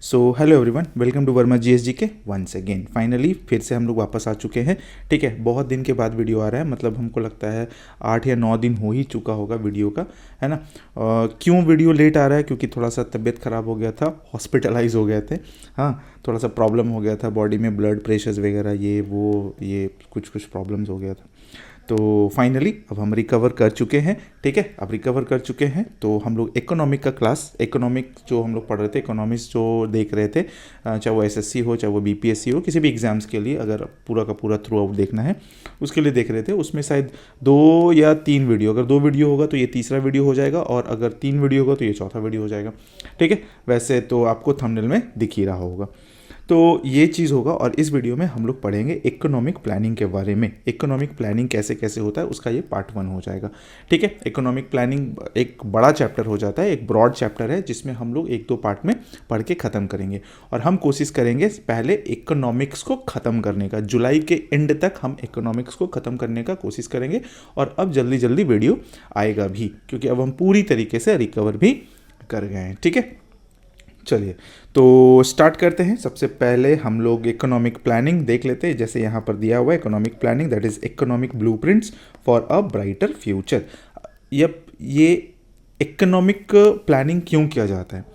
So hello everyone, welcome to Verma GSG के once again. Finally फिर से हम लोग वापस आ चुके हैं। ठीक है, बहुत दिन के बाद वीडियो आ रहा है, मतलब हमको लगता है 8 या 9 दिन हो ही चुका होगा वीडियो का, है ना। क्यों वीडियो लेट आ रहा है? क्योंकि थोड़ा सा तबीयत ख़राब हो गया था, हॉस्पिटलाइज हो गए थे। हाँ, थोड़ा सा प्रॉब्लम हो गया था बॉडी में, ब्लड प्रेशर्स वगैरह ये कुछ प्रॉब्लम्स हो गया था। तो फाइनली अब हम रिकवर कर चुके हैं। ठीक है, अब रिकवर कर चुके हैं तो हम लोग इकोनॉमिक का क्लास, इकोनॉमिक जो हम लोग पढ़ रहे थे, इकोनॉमिक्स जो देख रहे थे, चाहे वो एसएससी हो चाहे वो बीपीएससी हो, किसी भी एग्ज़ाम्स के लिए अगर पूरा का पूरा थ्रू आउट देखना है उसके लिए देख रहे थे। उसमें शायद 2 या 3 वीडियो, अगर 2 वीडियो होगा तो ये तीसरा वीडियो हो जाएगा, और अगर 3 वीडियो होगा तो ये चौथा वीडियो हो जाएगा। ठीक है, वैसे तो आपको थंबनेल में दिख ही रहा होगा। तो ये चीज़ होगा, और इस वीडियो में हम लोग पढ़ेंगे इकोनॉमिक प्लानिंग के बारे में। इकोनॉमिक प्लानिंग कैसे कैसे होता है उसका ये पार्ट 1 हो जाएगा। ठीक है, इकोनॉमिक प्लानिंग एक बड़ा चैप्टर हो जाता है, एक ब्रॉड चैप्टर है जिसमें हम लोग 1-2 पार्ट में पढ़ के ख़त्म करेंगे। और हम कोशिश करेंगे पहले इकोनॉमिक्स को ख़त्म करने का, जुलाई के एंड तक हम इकोनॉमिक्स को ख़त्म करने का कोशिश करेंगे। और अब जल्दी जल्दी वीडियो आएगा भी, क्योंकि अब हम पूरी तरीके से रिकवर भी कर गए हैं। ठीक है, चलिए तो स्टार्ट करते हैं। सबसे पहले हम लोग इकोनॉमिक प्लानिंग देख लेते हैं। जैसे यहाँ पर दिया हुआ है economic planning, that is economic blueprints for a brighter future. ये इकोनॉमिक प्लानिंग क्यों किया जाता है?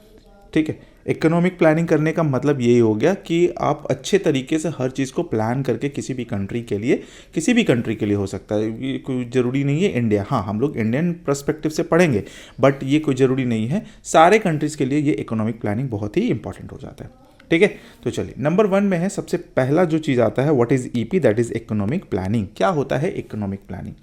ठीक है, इकोनॉमिक प्लानिंग करने का मतलब यही हो गया कि आप अच्छे तरीके से हर चीज़ को प्लान करके किसी भी कंट्री के लिए हो सकता है, ये कोई ज़रूरी नहीं है इंडिया। हाँ, हम लोग इंडियन पर्सपेक्टिव से पढ़ेंगे, बट ये कोई ज़रूरी नहीं है, सारे कंट्रीज़ के लिए ये इकोनॉमिक प्लानिंग बहुत ही इंपॉर्टेंट हो जाता है। ठीक है, तो चलिए नंबर 1 में है, सबसे पहला जो चीज़ आता है, what is EP, that is economic planning. क्या होता है economic planning?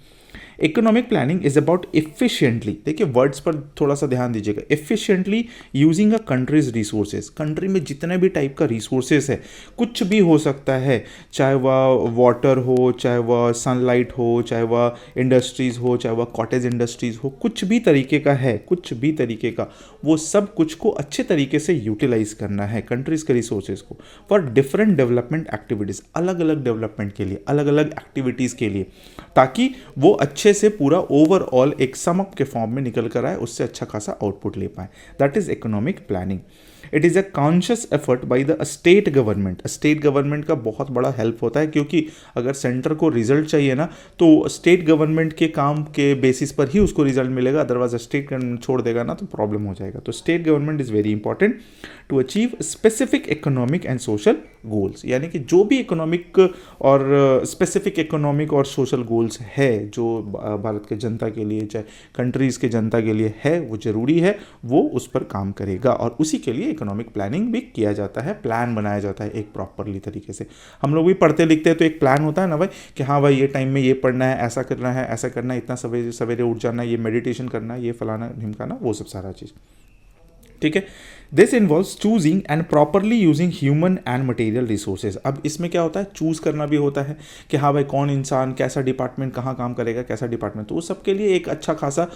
Economic planning is about efficiently, देखिए वर्ड्स पर थोड़ा सा ध्यान दीजिएगा, efficiently using a countries resources. Country में जितने भी टाइप का रिसोर्सेज है, कुछ भी हो सकता है, चाहे वह वाटर हो, चाहे वह सनलाइट हो, चाहे वह इंडस्ट्रीज हो, चाहे वह कॉटेज इंडस्ट्रीज हो, कुछ भी तरीके का है, कुछ भी तरीके का, वो सब कुछ को अच्छे तरीके से यूटिलाइज करना है कंट्रीज के रिसोर्सेज को फॉर डिफरेंट डेवलपमेंट एक्टिविटीज़, अलग अलग डेवलपमेंट के लिए, अलग अलग एक्टिविटीज़ के लिए, ताकि वो अच्छे से पूरा ओवरऑल एक सम अप के फॉर्म में निकल कर आए, उससे अच्छा खासा आउटपुट ले पाए। That is economic planning. It is a conscious effort bye the state government. State government का बहुत बड़ा हेल्प होता है, क्योंकि अगर सेंटर को रिजल्ट चाहिए ना, तो स्टेट गवर्नमेंट के काम के बेसिस पर ही उसको रिजल्ट मिलेगा, अदरवाइज स्टेट गवर्नमेंट छोड़ देगा ना तो प्रॉब्लम हो जाएगा। तो state government is very important to achieve specific economic and social goals. यानी कि जो भी इकोनॉमिक और स्पेसिफिक इकोनॉमिक और सोशल गोल्स है जो भारत के जनता के लिए, चाहे कंट्रीज़ के जनता के लिए है, वो ज़रूरी है, वो उस पर काम करेगा। और उसी के लिए इकोनॉमिक प्लानिंग भी किया जाता है, प्लान बनाया जाता है एक प्रॉपरली तरीके से। हम लोग भी पढ़ते लिखते हैं तो एक प्लान होता है ना भाई, कि हाँ भाई ये टाइम में ये पढ़ना है, ऐसा करना है, ऐसा करना है, इतना सवेरे सवेरे उठ जाना है, ये मेडिटेशन करना है, ये फलाना ढिमकाना, वो सब सारा चीज़। ठीक है, this involves choosing and properly using human and material resources. अब इसमें क्या होता है, चूज़ करना भी होता है कि हाँ भाई कौन इंसान, कैसा डिपार्टमेंट कहाँ काम करेगा, कैसा डिपार्टमेंट, तो उस सबके लिए एक अच्छा खासा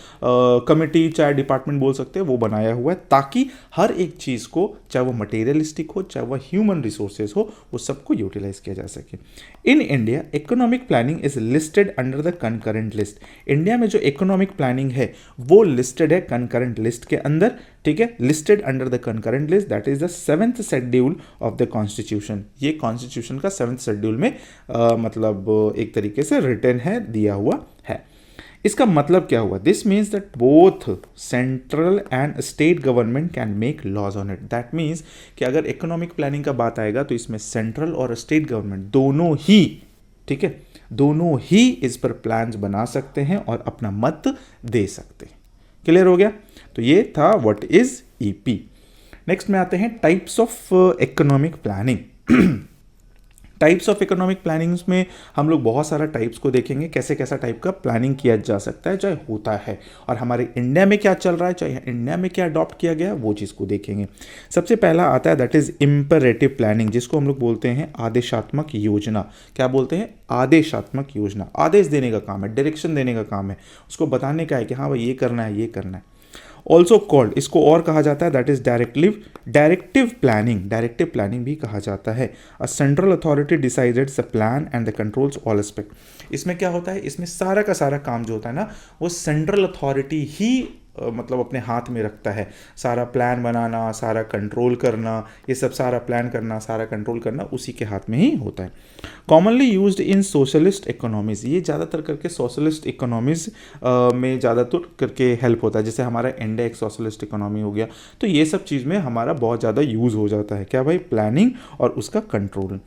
कमिटी, चाहे डिपार्टमेंट बोल सकते हैं, वो बनाया हुआ है, ताकि हर एक चीज़ को, चाहे वो मटेरियलिस्टिक हो चाहे वह ह्यूमन रिसोर्सेज हो, वो सबको यूटिलाइज किया जा सके। In India economic planning is listed under the concurrent list. India में जो इकोनॉमिक प्लानिंग है वो लिस्टेड है कंकरेंट लिस्ट के अंदर। ठीक है, listed under the concurrent list, that is the 7th schedule of the constitution. ये कॉन्स्टिट्यूशन का 7th शेड्यूल में मतलब एक तरीके से रिटन है, दिया हुआ है। इसका मतलब क्या हुआ? This means that both central and state government can make laws on it. That means कि अगर इकोनॉमिक प्लानिंग का बात आएगा तो इसमें सेंट्रल और स्टेट गवर्नमेंट दोनों ही, ठीक है, दोनों ही इस पर प्लान्स बना सकते हैं और अपना मत दे सकते हैं। क्लियर हो गया? तो ये था व्हाट इज ईपी। नेक्स्ट में आते हैं types of economic planning. Types of economic plannings में हम लोग बहुत सारा टाइप्स को देखेंगे, कैसे कैसा टाइप का प्लानिंग किया जा सकता है, चाहे होता है, और हमारे इंडिया में क्या चल रहा है, चाहे इंडिया में क्या अडॉप्ट किया गया, वो चीज़ को देखेंगे। सबसे पहला आता है दैट इज इम्परेटिव प्लानिंग, जिसको हम लोग बोलते हैं आदेशात्मक योजना। क्या बोलते हैं? आदेशात्मक योजना। आदेश देने का काम है, डायरेक्शन देने का काम है, उसको बताने का है कि हाँ भाई ये करना है, ये करना है। ऑल्सो कॉल्ड, इसको और कहा जाता है दैट इज डायरेक्टिव प्लानिंग भी कहा जाता है। A central authority decides the plan and the controls all aspect. इसमें क्या होता है, इसमें सारा का सारा काम जो होता है ना, वो सेंट्रल अथॉरिटी ही मतलब अपने हाथ में रखता है। सारा प्लान बनाना, सारा कंट्रोल करना, ये सब सारा प्लान करना, सारा कंट्रोल करना उसी के हाथ में ही होता है। Commonly used in socialist economies, ये ज़्यादातर करके सोशलिस्ट इकोनॉमीज़ में ज़्यादातर करके हेल्प होता है। जैसे हमारा इंडिया एक सोशलिस्ट इकोनॉमी हो गया, तो ये सब चीज़ में हमारा बहुत ज़्यादा यूज़ हो जाता है। क्या भाई? प्लानिंग और उसका control.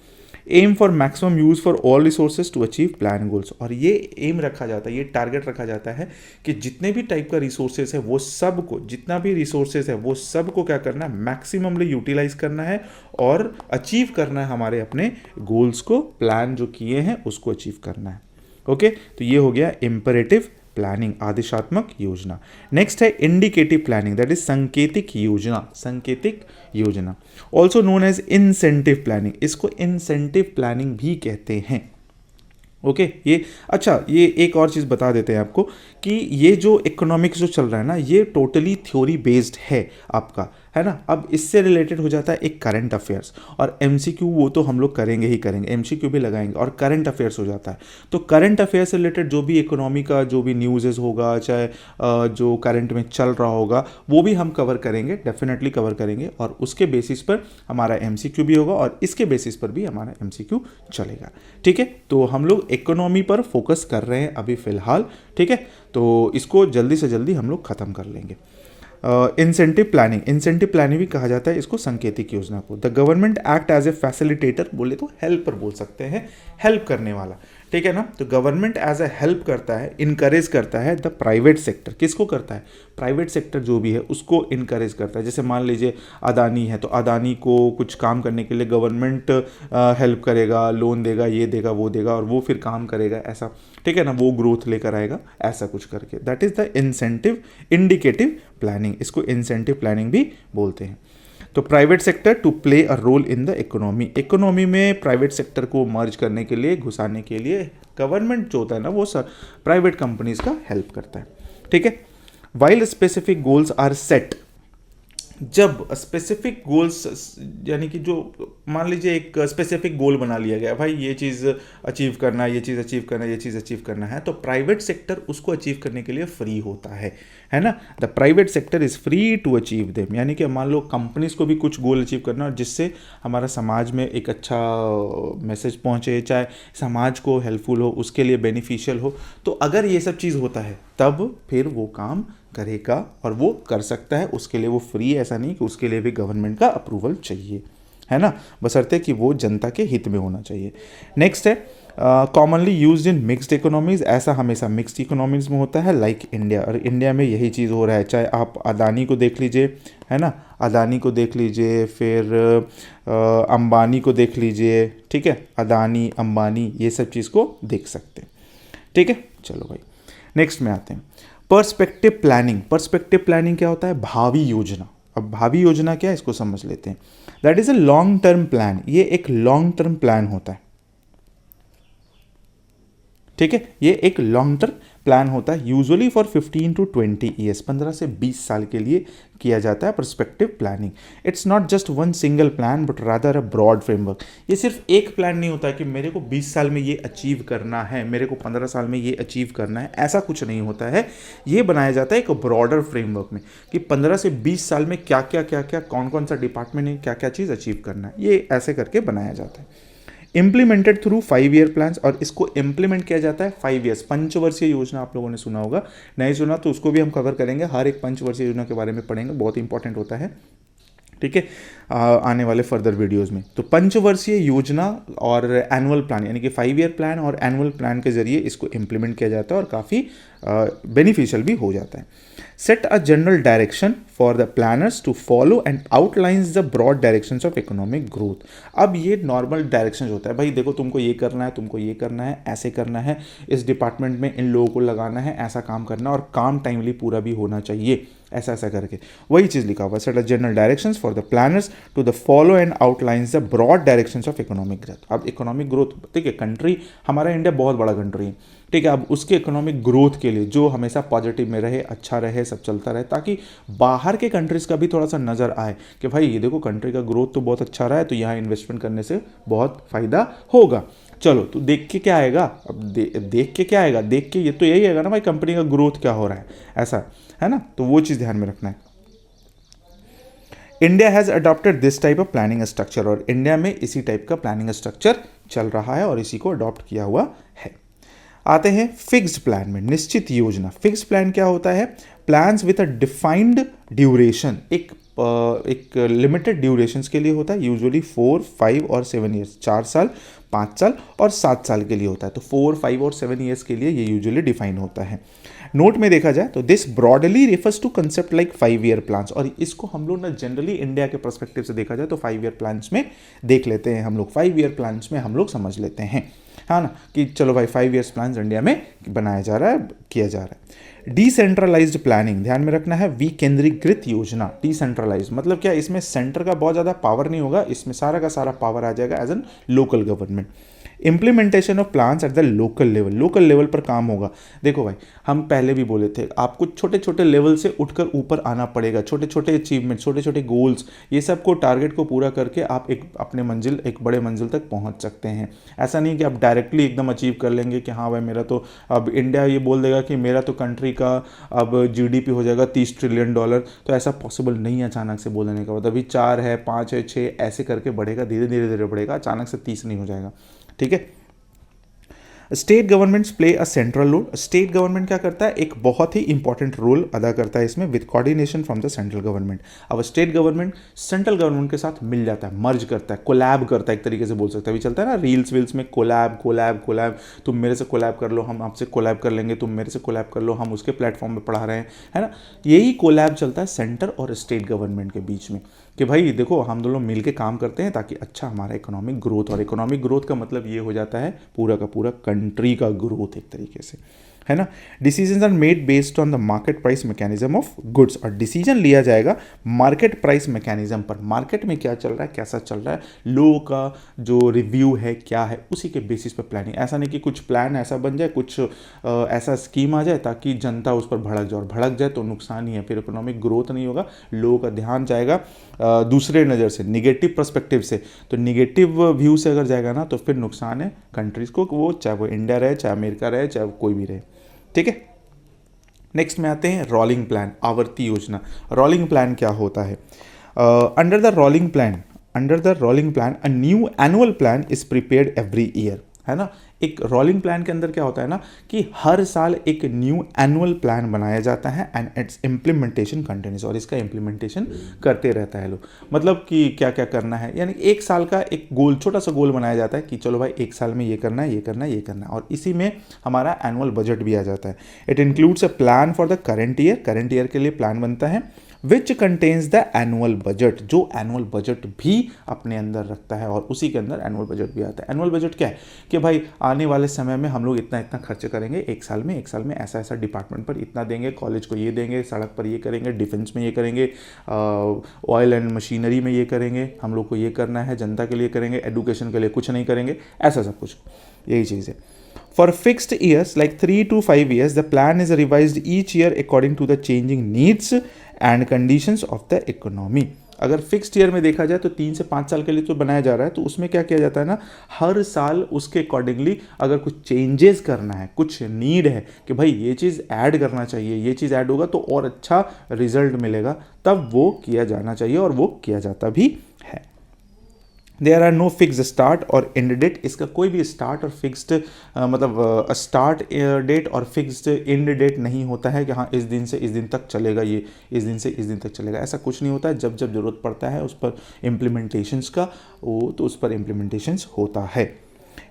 Aim for maximum use for all resources to achieve plan goals, और ये एम रखा जाता है, ये टारगेट रखा जाता है कि जितने भी टाइप का रिसोर्सेज है वो सब को, जितना भी रिसोर्सेज है वो सब को क्या करना है? मैक्सिममली यूटिलाइज करना है और अचीव करना है हमारे अपने गोल्स को, प्लान जो किए हैं उसको अचीव करना है। ओके, तो ये हो गया इम्परेटिव प्लानिंग, आदेशात्मक योजना। नेक्स्ट है इंडिकेटिव प्लानिंग, दैट इज संकेतिक योजना, संकेतिक योजना, also known as incentive planning, इसको इंसेंटिव प्लानिंग भी कहते हैं। ओके ये अच्छा, ये एक और चीज़ बता देते हैं आपको कि ये जो इकोनॉमिक्स जो चल रहा है ना, ये टोटली थ्योरी बेस्ड है आपका, है ना। अब इससे रिलेटेड हो जाता है एक करंट अफेयर्स, और एमसीक्यू वो तो हम लोग करेंगे ही करेंगे, एमसीक्यू भी लगाएंगे, और करंट अफेयर्स हो जाता है। तो करंट अफेयर्स से रिलेटेड जो भी इकोनॉमी का जो भी न्यूज़ होगा, चाहे जो करंट में चल रहा होगा, वो भी हम कवर करेंगे, डेफिनेटली कवर करेंगे, और उसके बेसिस पर हमारा एमसीक्यू भी होगा, और इसके बेसिस पर भी हमारा एमसीक्यू चलेगा। ठीक है, तो हम लोग इकोनॉमी पर फोकस कर रहे हैं अभी फ़िलहाल। ठीक है, तो इसको जल्दी से जल्दी हम लोग ख़त्म कर लेंगे। इंसेंटिव प्लानिंग, इंसेंटिव प्लानिंग भी कहा जाता है इसको संकेतिक योजना को। The government act as a facilitator, बोले तो हेल्पर बोल सकते हैं, हेल्प करने वाला। ठीक है ना, तो गवर्नमेंट एज ए हेल्प करता है, इनकरेज करता है द प्राइवेट सेक्टर, किसको करता है? प्राइवेट सेक्टर जो भी है उसको इनकरेज करता है। जैसे मान लीजिए अदानी है, तो अदानी को कुछ काम करने के लिए गवर्नमेंट हेल्प करेगा, लोन देगा, ये देगा, वो देगा, और वो फिर काम करेगा, ऐसा। ठीक है ना, वो ग्रोथ लेकर आएगा, ऐसा कुछ करके, that is the incentive indicative planning, इसको इंसेंटिव प्लानिंग भी बोलते हैं। तो private sector to play a role in the economy, economy में प्राइवेट सेक्टर को मर्ज करने के लिए, घुसाने के लिए गवर्नमेंट जो होता है ना, वो प्राइवेट कंपनीज का हेल्प करता है। ठीक है, while specific goals are set, जब स्पेसिफिक गोल्स, यानी कि जो मान लीजिए एक स्पेसिफिक गोल बना लिया गया, भाई ये चीज़ अचीव करना है, ये चीज़ अचीव करना है, ये चीज़ अचीव करना है, तो प्राइवेट सेक्टर उसको अचीव करने के लिए फ्री होता है ना। The private sector is free to achieve them, यानी कि मान लो कंपनीज को भी कुछ गोल अचीव करना, और जिससे हमारा समाज में एक अच्छा मैसेज पहुँचे, चाहे समाज को हेल्पफुल हो, उसके लिए बेनिफिशियल हो, तो अगर ये सब चीज़ होता है तब फिर वो काम करेगा, और वो कर सकता है। उसके लिए वो फ्री, ऐसा नहीं कि उसके लिए भी गवर्नमेंट का अप्रूवल चाहिए, है ना, बशर्ते कि वो जनता के हित में होना चाहिए। नेक्स्ट है commonly used in mixed economies, ऐसा हमेशा मिक्स्ड इकोनॉमीज़ में होता है, लाइक इंडिया, और इंडिया में यही चीज़ हो रहा है। चाहे आप अदानी को देख लीजिए, है ना, अदानी को देख लीजिए, फिर अंबानी को देख लीजिए। ठीक है, अदानी, अंबानी, ये सब चीज़ को देख सकते हैं। ठीक है, चलो भाई नेक्स्ट में आते हैं। पर्सपेक्टिव प्लानिंग, पर्सपेक्टिव प्लानिंग क्या होता है? भावी योजना। अब भावी योजना क्या है, इसको समझ लेते हैं। That is a long term plan, ये एक लॉन्ग टर्म प्लान होता है। ठीक है, ये एक लॉन्ग टर्म प्लान होता है, यूजुअली फॉर 15 to 20 ईयर्स, 15 से 20 साल के लिए किया जाता है perspective planning. It's not just one single plan but rather a broad framework. ये सिर्फ एक प्लान नहीं होता कि मेरे को 20 साल में ये अचीव करना है, मेरे को 15 साल में ये अचीव करना है, ऐसा कुछ नहीं होता है। ये बनाया जाता है एक ब्रॉडर फ्रेमवर्क में कि 15 से 20 साल में क्या क्या कौन कौन सा डिपार्टमेंट ने क्या क्या चीज़ अचीव करना है, ये ऐसे करके बनाया जाता है। इम्प्लीमेंटेड थ्रू 5 ईयर प्लान्स, और इसको इम्प्लीमेंट किया जाता है 5 ईयर्स, पंचवर्षीय योजना। आप लोगों ने सुना होगा, नहीं सुना तो उसको भी हम कवर करेंगे, हर एक पंचवर्षीय योजना के बारे में पढ़ेंगे, बहुत इंपॉर्टेंट होता है। ठीक है, आने वाले फर्दर वीडियोस में। तो पंचवर्षीय योजना और एनुअल प्लान, यानी कि 5 ईयर प्लान और एनुअल प्लान के जरिए इसको इम्प्लीमेंट किया जाता है, और काफ़ी बेनिफिशियल भी हो जाता है। Set a general direction for the planners to follow and outlines the broad directions of economic growth. अब ये नॉर्मल डायरेक्शन होता है, भाई देखो तुमको ये करना है, तुमको ये करना है, ऐसे करना है, इस डिपार्टमेंट में इन लोगों को लगाना है, ऐसा काम करना, और काम टाइमली पूरा भी होना चाहिए, ऐसा ऐसा करके वही चीज़ लिखा हुआ है। Set a general directions for the planners to the follow and outlines the broad directions of economic growth. अब इकोनॉमिक ग्रोथ, ठीक है, कंट्री हमारा इंडिया बहुत बड़ा कंट्री है, ठीक है, अब उसके इकोनॉमिक ग्रोथ के लिए जो हमेशा पॉजिटिव में रहे, अच्छा रहे, सब चलता रहे, ताकि बाहर के कंट्रीज़ का भी थोड़ा सा नज़र आए कि भाई ये देखो कंट्री का ग्रोथ तो बहुत अच्छा रहा है, तो यहाँ इन्वेस्टमेंट करने से बहुत फ़ायदा होगा। चलो तो देख के क्या आएगा, अब देख के क्या आएगा, देख के ये तो यही आएगा ना भाई कंपनी का ग्रोथ क्या हो रहा है, ऐसा है ना, तो वो चीज़ ध्यान में रखना है। India has adopted this type of planning structure, और इंडिया में इसी टाइप का प्लानिंग स्ट्रक्चर चल रहा है और इसी को अडॉप्ट किया हुआ है। आते हैं फिक्स्ड प्लान में, निश्चित योजना। फिक्स्ड प्लान क्या होता है, plans with a defined duration, एक लिमिटेड ड्यूरेशंस के लिए होता है, यूजुअली 4, 5 और 7 ईयर्स, 4 साल, 5 साल और 7 साल के लिए होता है। तो 4, 5 और 7 ईयर्स के लिए ये यूजुअली डिफाइन होता है। नोट में देखा जाए तो this broadly refers to concept like 5 year plans, और इसको हम लोग ना जनरली इंडिया के पर्सपेक्टिव से देखा जाए तो 5 ईयर प्लान्स में देख लेते हैं हम लोग, 5 ईयर प्लान्स में हम लोग समझ लेते हैं, हाँ ना, कि चलो भाई 5 ईयर्स प्लान्स इंडिया में बनाया जा रहा है, किया जा रहा है। डिसेंट्रलाइज्ड प्लानिंग, ध्यान में रखना है, विकेंद्रीकृत योजना। डिसेंट्रलाइज मतलब क्या, इसमें सेंटर का बहुत ज़्यादा पावर नहीं होगा, इसमें सारा का सारा पावर आ जाएगा as an local government. Implementation of plans at the local level, local level पर काम होगा। देखो भाई हम पहले भी बोले थे, आपको छोटे छोटे लेवल से उठकर ऊपर आना पड़ेगा, छोटे छोटे अचीवमेंट, छोटे छोटे गोल्स, ये सब को टारगेट को पूरा करके आप एक अपने मंजिल, एक बड़े मंजिल तक पहुंच सकते हैं। ऐसा नहीं कि आप डायरेक्टली एकदम अचीव कर लेंगे कि हाँ भाई मेरा तो अब इंडिया ये बोल देगा कि मेरा तो कंट्री का अब GDP हो जाएगा $30 ट्रिलियन, तो ऐसा पॉसिबल नहीं है अचानक से बोलने का। मतलब अभी 4 है, 5 है, 6 ऐसे करके बढ़ेगा, धीरे धीरे धीरे बढ़ेगा, अचानक से 30 नहीं हो जाएगा, ठीक है। State governments play a central role, state government क्या करता है, एक बहुत ही इंपॉर्टेंट रोल अदा करता है इसमें, with coordination from the central government. अब स्टेट गवर्नमेंट सेंट्रल गवर्नमेंट के साथ मिल जाता है, मर्ज करता है, कोलैब करता है, एक तरीके से बोल सकते हैं। अभी चलता है ना रील्स वील्स में, कोलैब कोलैब कोलैब, तुम मेरे से कोलैब कर लो, हम आपसे कोलैब कर लेंगे, तुम मेरे से कोलैब कर लो, हम उसके प्लेटफॉर्म पर पढ़ा रहे हैं, है ना। यही कोलैब चलता है सेंटर और स्टेट गवर्नमेंट के बीच में, कि भाई देखो हम दोनों मिल के काम करते हैं ताकि अच्छा हमारा इकोनॉमिक ग्रोथ, और इकोनॉमिक ग्रोथ का मतलब ये हो जाता है पूरा का पूरा कंट्री का ग्रोथ एक तरीके से, है ना। Decisions are made based on the market price mechanism of goods, और डिसीजन लिया जाएगा मार्केट प्राइस मैकेनिज्म पर, मार्केट में क्या चल रहा है, कैसा चल रहा है, लोगों का जो रिव्यू है क्या है, उसी के बेसिस पर प्लानिंग। ऐसा नहीं कि कुछ प्लान ऐसा बन जाए, कुछ ऐसा स्कीम आ जाए ताकि जनता उस पर भड़क जाए, और भड़क जाए तो नुकसान ही है, फिर इकोनॉमिक ग्रोथ नहीं होगा, लोगों का ध्यान जाएगा दूसरे नज़र से, निगेटिव पर्सपेक्टिव से। तो निगेटिव व्यू से अगर जाएगा ना तो फिर नुकसान है कंट्रीज़ को, वो चाहे वो इंडिया रहे, चाहे अमेरिका रहे, चाहे कोई भी रहे, ठीक है। नेक्स्ट में आते हैं रोलिंग प्लान, आवर्ती योजना। रोलिंग प्लान क्या होता है, under the rolling plan a new annual plan is prepared every year, है ना। एक रोलिंग प्लान के अंदर क्या होता है ना कि हर साल एक न्यू एनुअल प्लान बनाया जाता है एंड इट्स इम्प्लीमेंटेशन कंटिन्यूस, और इसका इम्प्लीमेंटेशन करते रहता है लोग। मतलब कि क्या क्या करना है, यानी एक साल का एक गोल, छोटा सा गोल बनाया जाता है कि चलो भाई एक साल में ये करना है, ये करना है, ये करना है, और इसी में हमारा एनुअल बजट भी आ जाता है। It includes a plan for the current year के लिए प्लान बनता है, which contains the annual budget, जो एनुअल बजट भी अपने अंदर रखता है, और उसी के अंदर एनुअल बजट भी आता है। एनुअल बजट क्या है कि भाई आने वाले समय में हम लोग इतना इतना खर्च करेंगे एक साल में ऐसा ऐसा डिपार्टमेंट पर इतना देंगे, कॉलेज को ये देंगे, सड़क पर ये करेंगे, डिफेंस में ये करेंगे, ऑयल एंड मशीनरी में ये करेंगे, हम लोग को ये करना है, जनता के लिए करेंगे, एडुकेशन के लिए कुछ नहीं करेंगे, ऐसा सब कुछ, यही चीज़ है। For fixed years like 3 to 5 years, the plan is revised each year according to the changing needs and conditions of the economy. अगर फिक्स्ड ईयर में देखा जाए तो 3 से 5 साल के लिए तो बनाया जा रहा है, तो उसमें क्या किया जाता है ना, हर साल उसके अकॉर्डिंगली अगर कुछ चेंजेस करना है, कुछ नीड है कि भाई ये चीज़ ऐड करना चाहिए, ये चीज़ ऐड होगा तो और अच्छा रिजल्ट मिलेगा, तब वो किया जाना चाहिए, और वो किया जाता भी है। There are no fix start और एंड डेट, इसका कोई भी स्टार्ट और फिक्स्ड मतलब स्टार्ट डेट और फिक्स्ड एंड डेट नहीं होता है कि हाँ इस दिन से इस दिन तक चलेगा, ये इस दिन से इस दिन तक चलेगा, ऐसा कुछ नहीं होता है। जब जब जरूरत पड़ता है उस पर इम्प्लीमेंटेशंस का, वो तो उस पर इम्प्लीमेंटेशंस होता है।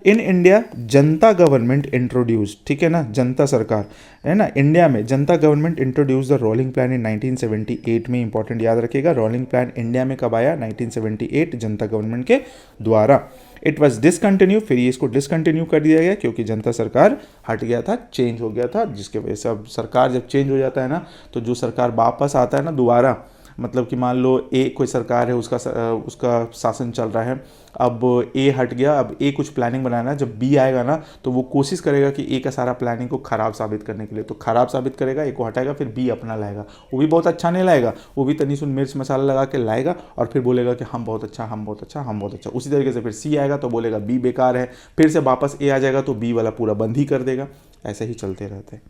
In India Janata government introduce, ठीक है ना, जनता सरकार है ना, इंडिया में जनता government introduce the rolling plan in 1978 में, इंपॉर्टेंट याद रखिएगा, रोलिंग प्लान इंडिया में कब आया, 1978 जनता गवर्नमेंट के द्वारा। इट वॉज डिसकंटिन्यू, फिर ये इसको डिसकंटिन्यू कर दिया गया क्योंकि जनता सरकार हट गया था, चेंज हो गया था, जिसके वजह से अब सरकार जब चेंज हो जाता है ना, तो जो सरकार वापस आता है ना दोबारा, मतलब कि मान लो ए कोई सरकार है, उसका शासन चल रहा है, अब ए हट गया, अब ए कुछ प्लानिंग बनाना है, जब बी आएगा ना तो वो कोशिश करेगा कि ए का सारा प्लानिंग को ख़राब साबित करने के लिए, तो ख़राब साबित करेगा, ए को हटाएगा, फिर बी अपना लाएगा, वो भी बहुत अच्छा नहीं लाएगा, वो भी तनी सुन मिर्च मसाला लगा के लाएगा और फिर बोलेगा कि हम बहुत अच्छा, हम बहुत अच्छा, हम बहुत अच्छा। उसी तरीके से फिर सी आएगा तो बोलेगा बी बेकार है, फिर से वापस ए आ जाएगा तो बी वाला पूरा बंद ही कर देगा। ऐसे ही चलते रहते हैं।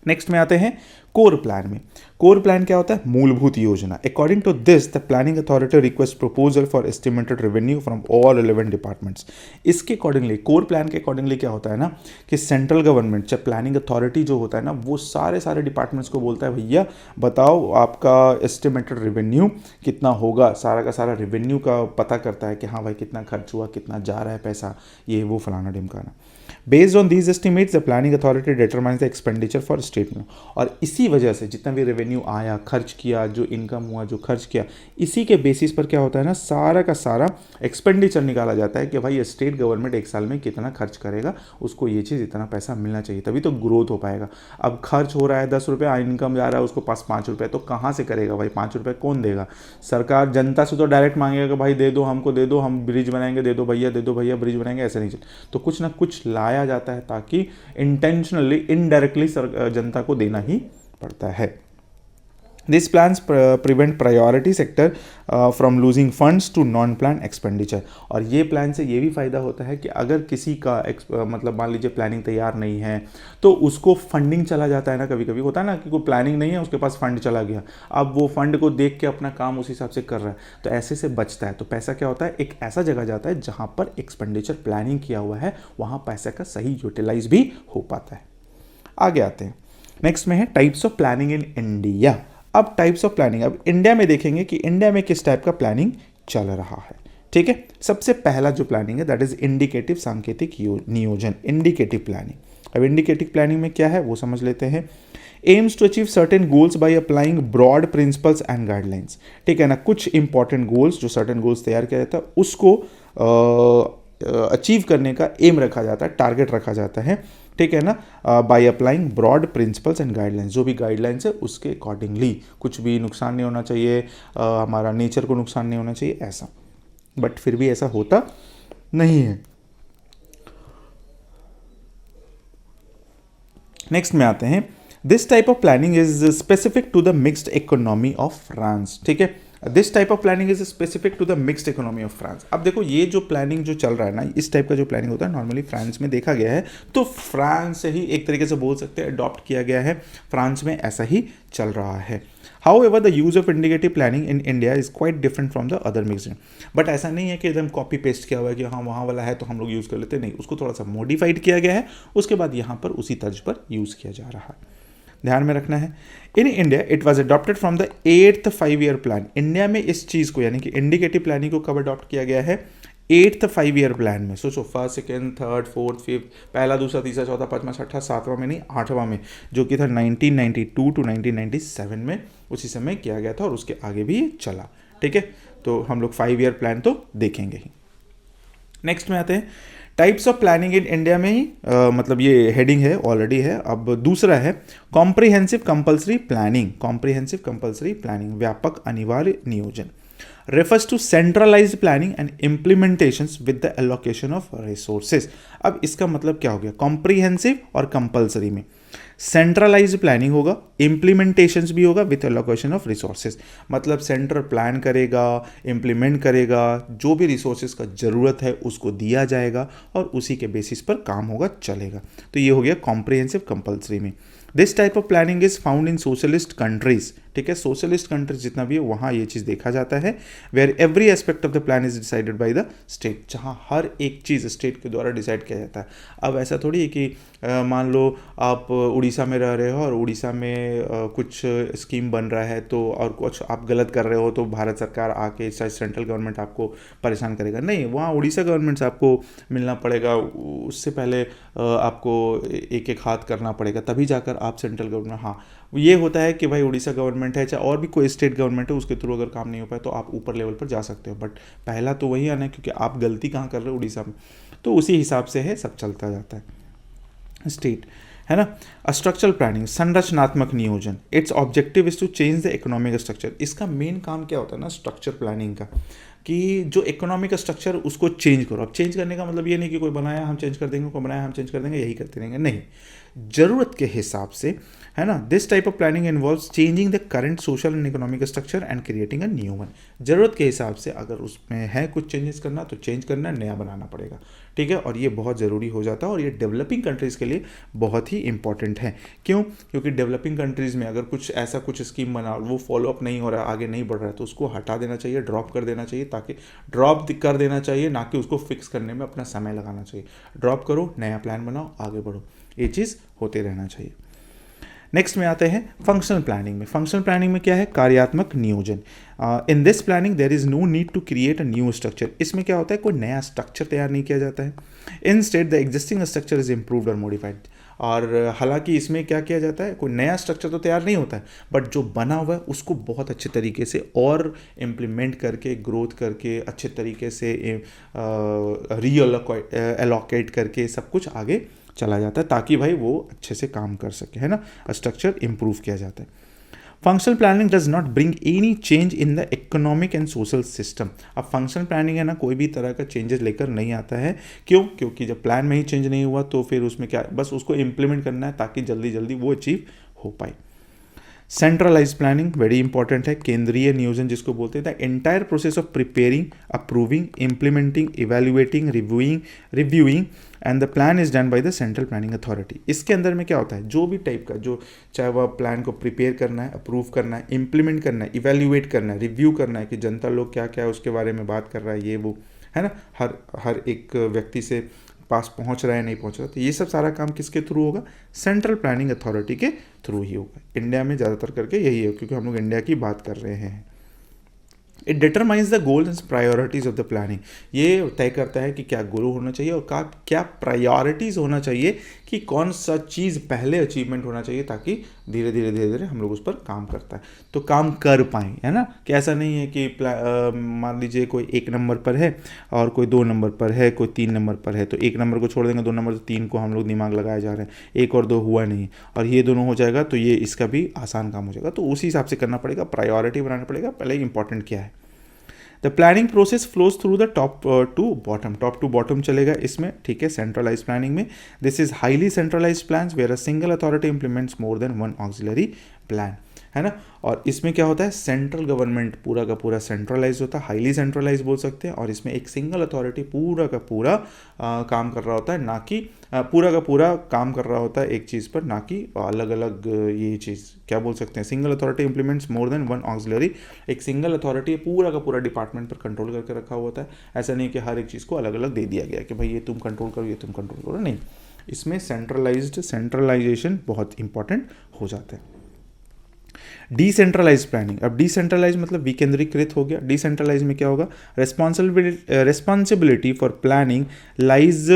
नेक्स्ट में आते हैं कोर प्लान में। कोर प्लान क्या होता है? मूलभूत योजना। According to this the planning authority request proposal for estimated revenue from all relevant departments. इसके अकॉर्डिंगली, कोर प्लान के अकॉर्डिंगली क्या होता है ना कि सेंट्रल गवर्नमेंट, चाहे प्लानिंग अथॉरिटी जो होता है ना, वो सारे डिपार्टमेंट्स को बोलता है भैया बताओ आपका एस्टिमेटेड रेवेन्यू कितना होगा, सारा का सारा रेवेन्यू का पता करता है कि हाँ भाई कितना खर्च हुआ, कितना जा रहा है पैसा, ये वो फलाना ढिमकाना। Based on these estimates the planning authority determines the expenditure for state में। और इसी वजह से जितना भी रेवेन्यू आया, खर्च किया, जो इनकम हुआ, जो खर्च किया, इसी के बेसिस पर क्या होता है ना, सारा का सारा एक्सपेंडिचर निकाला जाता है कि भाई स्टेट गवर्नमेंट एक साल में कितना खर्च करेगा, उसको ये चीज़ इतना पैसा मिलना चाहिए, तभी तो ग्रोथ हो पाएगा। अब खर्च हो रहा है 10 रुपये, इनकम जा रहा है उसको पास 5 रुपये, तो कहाँ से करेगा भाई? 5 रुपये कौन देगा? सरकार जनता से तो डायरेक्ट मांगेगा भाई दे दो, हमको दे दो, हम ब्रिज बनाएंगे, दे दो भैया ब्रिज बनाएंगे, ऐसे नहीं चल। तो कुछ ना कुछ लाया जाता है ताकि इंटेंशनली, इनडायरेक्टली जनता को देना ही पड़ता है। These plans prevent priority sector from losing funds to non-plan expenditure। और ये प्लान से ये भी फ़ायदा होता है कि अगर किसी का मतलब मान लीजिए प्लानिंग तैयार नहीं है तो उसको फंडिंग चला जाता है ना, कभी कभी होता है ना कि कोई प्लानिंग नहीं है, उसके पास फंड चला गया, अब वो फंड को देख के अपना काम उस हिसाब से कर रहा है, तो ऐसे से बचता है। तो पैसा क्या होता है, एक ऐसा जगह जाता है जहाँ पर एक्सपेंडिचर प्लानिंग किया हुआ है, वहाँ पैसे का सही यूटिलाइज भी हो पाता है। आगे आते हैं, नेक्स्ट में है types of planning in India. अब टाइप्स ऑफ प्लानिंग, अब इंडिया में देखेंगे कि इंडिया में किस टाइप का प्लानिंग चल रहा है। ठीक है, सबसे पहला जो प्लानिंग है दैट इज इंडिकेटिव सांकेतिक नियोजन, इंडिकेटिव प्लानिंग। अब इंडिकेटिव प्लानिंग में क्या है वो समझ लेते हैं। Aims to achieve certain goals by applying broad principles and guidelines. ठीक है ना, कुछ इंपॉर्टेंट गोल्स, जो सर्टेन गोल्स तैयार किया जाता है उसको अचीव करने का एम रखा जाता है, टारगेट रखा जाता है। ठीक है ना, by applying broad principles and guidelines, जो भी गाइडलाइंस है उसके अकॉर्डिंगली, कुछ भी नुकसान नहीं होना चाहिए, हमारा नेचर को नुकसान नहीं होना चाहिए ऐसा, बट फिर भी ऐसा होता नहीं है। नेक्स्ट में आते हैं, this type of planning is specific to the mixed economy of France. ठीक है, this type of planning is specific to the mixed economy of France. अब देखो ये जो प्लानिंग जो चल रहा है ना, इस टाइप का जो प्लानिंग होता है नॉर्मली फ्रांस में देखा गया है, तो फ्रांस से ही एक तरीके से बोल सकते हैं अडॉप्ट किया गया है, फ्रांस में ऐसा ही चल रहा है। However, the use of indicative planning in India is quite different from the other mixed। But ऐसा नहीं है कि एकदम कॉपी पेस्ट किया हुआ है कि हाँ वहाँ वाला है तो हम लोग यूज़ कर लेते, नहीं, उसको थोड़ा सा मॉडिफाइड किया गया है, उसके बाद यहाँ पर उसी तर्ज पर यूज़ किया जा रहा है, ध्यान में रखना है। In India it was adopted from the 8th 5-year plan. India में इस चीज़ को यानी कि इंडिकेटिव प्लानिंग को कब अडॉप्ट किया गया है? 8th 5-year प्लान में। सोचो, 1st 2nd 3rd 4th 5th, पहला दूसरा तीसरा चौथा पाँचवा छठा सातवां में नहीं, 8वां में, जो कि था 1992 to 1997 में, उसी समय किया गया था और उसके आगे भी चला। ठीक है, तो हम लोग 5-year प्लान तो देखेंगे ही। नेक्स्ट में आते हैं types of planning in India में ही मतलब ये हेडिंग है ऑलरेडी है। अब दूसरा है comprehensive compulsory planning. Comprehensive compulsory planning, व्यापक अनिवार्य नियोजन, refers to centralized planning and implementations with the allocation of resources। अब इसका मतलब क्या हो गया, कॉम्प्रिहेंसिव और कंपल्सरी में सेंट्रलाइज प्लानिंग होगा, इम्प्लीमेंटेशंस भी होगा विथ एलोकेशन ऑफ रिसोर्सेज। मतलब सेंटर प्लान करेगा, इम्प्लीमेंट करेगा, जो भी रिसोर्सेज का ज़रूरत है उसको दिया जाएगा और उसी के बेसिस पर काम होगा, चलेगा। तो ये हो गया कॉम्प्रिहेंसिव कंपल्सरी में। This type of planning is found in socialist countries. ठीक है, सोशलिस्ट कंट्रीज जितना भी है वहाँ ये चीज़ देखा जाता है। Where every aspect of the plan is decided by the state, जहाँ हर एक चीज़ स्टेट के द्वारा डिसाइड किया जाता है। अब ऐसा थोड़ी है कि मान लो आप उड़ीसा में रह रहे हो और उड़ीसा में कुछ स्कीम बन रहा है तो और कुछ आप गलत कर रहे हो तो भारत सरकार आके सेंट्रल गवर्नमेंट आपको परेशान करेगा, नहीं, वहाँ उड़ीसा गवर्नमेंट से आपको मिलना पड़ेगा, उससे पहले आपको एक एक हाथ करना पड़ेगा, तभी जाकर आप सेंट्रल गवर्नमेंट, हाँ ये होता है कि भाई उड़ीसा गवर्नमेंट है चाहे और भी कोई स्टेट गवर्नमेंट है उसके थ्रू अगर काम नहीं हो पाए तो आप ऊपर लेवल पर जा सकते हो, बट पहला तो वही आना है क्योंकि आप गलती कहाँ कर रहे हो उड़ीसा में, तो उसी हिसाब से है सब चलता जाता है। स्टेट है ना। स्ट्रक्चरल प्लानिंग, संरचनात्मक नियोजन, its objective is to change the economic structure. इसका मेन काम क्या होता है ना स्ट्रक्चर प्लानिंग का, कि जो इकोनॉमिक स्ट्रक्चर उसको चेंज करो। अब चेंज करने का मतलब ये नहीं कि कोई बनाया हम चेंज कर देंगे, कोई बनाया हम चेंज कर देंगे, यही करते रहेंगे, नहीं, ज़रूरत के हिसाब से, है ना। This type of planning involves changing the current social and economic structure and creating a new one. ज़रूरत के हिसाब से अगर उसमें है कुछ चेंजेस करना तो चेंज करना, नया बनाना पड़ेगा, ठीक है। और ये बहुत ज़रूरी हो जाता है और ये डेवलपिंग कंट्रीज़ के लिए बहुत ही इंपॉर्टेंट है। क्यों? क्योंकि डेवलपिंग कंट्रीज़ में अगर कुछ ऐसा कुछ स्कीम बना वो फॉलोअप नहीं हो रहा है, आगे नहीं बढ़ रहा है, तो उसको हटा देना चाहिए, ड्रॉप कर देना चाहिए, ताकि ड्रॉप कर देना चाहिए, ना कि उसको फिक्स करने में अपना समय लगाना चाहिए। ड्रॉप करो, नया प्लान बनाओ, आगे बढ़ो, ये चीज़ होते रहना चाहिए। नेक्स्ट में आते हैं फंक्शनल प्लानिंग में। फंक्शनल प्लानिंग में क्या है? कार्यात्मक नियोजन। In this planning there is no need to create a new structure. इसमें क्या होता है, कोई नया स्ट्रक्चर तैयार नहीं किया जाता है। Instead the existing structure is improved और मॉडिफाइड। और हालांकि इसमें क्या किया जाता है, कोई नया स्ट्रक्चर तो तैयार नहीं होता है, बट जो बना हुआ है उसको बहुत अच्छे तरीके से और इम्प्लीमेंट करके, ग्रोथ करके, अच्छे तरीके से एलोकेट करके सब कुछ आगे चला जाता है, ताकि भाई वो अच्छे से काम कर सके, है ना। स्ट्रक्चर इंप्रूव किया जाता है। Functional planning does not bring any change in the economic and social system. अब फंक्शनल प्लानिंग है ना, कोई भी तरह का चेंजेस लेकर नहीं आता है। क्यों? क्योंकि जब प्लान में ही चेंज नहीं हुआ तो फिर उसमें क्या, बस उसको इम्प्लीमेंट करना है ताकि जल्दी जल्दी वो अचीव हो पाए। सेंट्रलाइज प्लानिंग वेरी इंपॉर्टेंट है, केंद्रीय नियोजन जिसको बोलते हैं। The entire process of preparing, approving, implementing, evaluating, reviewing and the plan is done by the central planning authority. इसके अंदर में क्या होता है, जो भी टाइप का, जो चाहे वह प्लान को प्रिपेयर करना है, अप्रूव करना है, इम्प्लीमेंट करना है, इवेल्युएट करना है, रिव्यू करना है कि जनता लोग क्या क्या उसके बारे में बात कर रहा है, ये वो, है ना, हर एक व्यक्ति से पास पहुंच रहा है नहीं पहुंच रहा, तो ये सब सारा काम किसके थ्रू होगा? सेंट्रल प्लानिंग अथॉरिटी के थ्रू ही होगा। इंडिया में ज़्यादातर करके यही है, क्योंकि हम लोग इंडिया की बात कर रहे हैं। It determines the goals and priorities of the planning. ये तय करता है कि क्या गोल होना चाहिए और क्या प्रायोरिटीज़ होना चाहिए, कि कौन सा चीज़ पहले अचीवमेंट होना चाहिए, ताकि धीरे धीरे हम लोग उस पर काम करता है तो काम कर पाएँ, है ना। कि ऐसा नहीं है कि मान लीजिए कोई 1 नंबर पर है और कोई 2 नंबर पर है, कोई 3 नंबर पर है, तो 1 नंबर को छोड़ देंगे, 2 नंबर, 3 को हम लोग दिमाग लगाए जा रहे हैं, 1 और 2 हुआ नहीं, और ये दोनों हो जाएगा तो ये इसका भी आसान काम हो जाएगा। तो उसी हिसाब से करना पड़ेगा, प्रायोरिटी बनाना पड़ेगा, पहले इंपॉर्टेंट क्या है। The planning process flows through the top to bottom चलेगा इसमें, ठीक है। सेंट्रलाइज प्लानिंग में this is highly centralize plan where a single authority implements more than one auxiliary plan, है ना। और इसमें क्या होता है, सेंट्रल गवर्नमेंट पूरा का पूरा सेंट्रलाइज होता है, हाईली सेंट्रलाइज बोल सकते हैं, और इसमें एक सिंगल अथॉरिटी पूरा का पूरा काम कर रहा होता है, ना कि पूरा का पूरा काम कर रहा होता है एक चीज़ पर, ना कि अलग अलग। ये चीज़ क्या बोल सकते हैं, single authority implements more than one auxiliary. एक सिंगल अथॉरिटी पूरा का पूरा डिपार्टमेंट पर कंट्रोल करके रखा हुआ होता है। ऐसा नहीं कि हर एक चीज़ को अलग अलग दे दिया गया कि भाई ये तुम कंट्रोल करो, ये तुम कंट्रोल करो, नहीं। इसमें सेंट्रलाइजेशन बहुत इंपॉर्टेंट हो जाता है। डिसेंट्रलाइज प्लानिंग, अब डिसेंट्रलाइज मतलब विकेंद्रीकृत हो गया। डिसेंट्रलाइज में क्या होगा, responsibility for planning lies